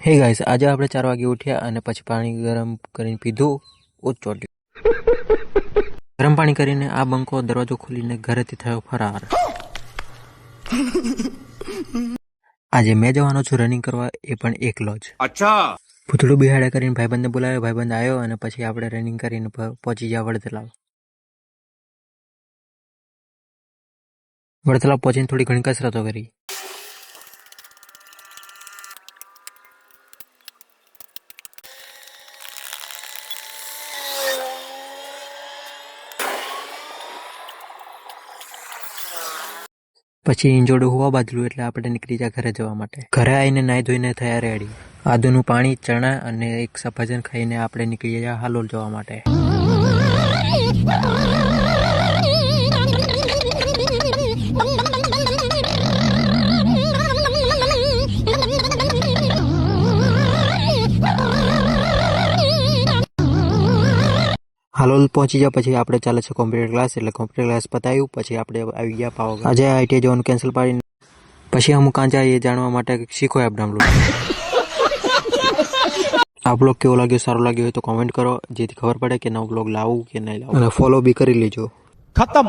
હે ગાઈસ, આજે આપણે 4 વાગે ઉઠ્યા અને પછી પાણી ગરમ કરીને પીધું. ચોટ્યું ગરમ પાણી કરીને આ બંકો દરવાજો ખોલીને ઘરેથી થયો ફરાર. આજે મેં જવાનો છું રનિંગ કરવા, એ પણ એકલો જ. અચ્છા. ભૂતળું બિહાડ્યા કરીને ભાઈબંધને બોલાવ્યો. ભાઈબંધ આવ્યો અને પછી આપણે રનિંગ કરીને પહોંચી ગયા વડતલાવ. વડતલાવ પહોંચીને થોડી ઘણી કસરતો કરી. પછી ઇંજોડું હોવા બાંધલું એટલે આપણે નીકળી ગયા ઘરે જવા માટે. ઘરે આવીને નાહી ધોઈને થયા રેડી. આદુનું પાણી, ચણા અને એક સફરજન ખાઈને આપણે નીકળી ગયા હાલોલ જવા માટે. હાલોલ પહોંચી ગયા પછી આપણે ચાલે છે કોમ્પ્યુટર ક્લાસ, એટલે કોમ્પ્યુટર ક્લાસ પતાવ્યું. પછી આપણે આવી ગયા પાવાગઢ. આજે આઈટીઆઈ જવાનું કેન્સલ પાડીને પછી અમુક કાંચા એ જાણવા માટે શીખો એપ ડાઉનલોડ. આ બ્લોગ કેવો લાગ્યો, સારો લાગ્યો હોય તો કોમેન્ટ કરો, જેથી ખબર પડે કે નવો બ્લોગ લાવું કે નહીં લાવું, અને ફોલો બી કરી લેજો. ખતમ.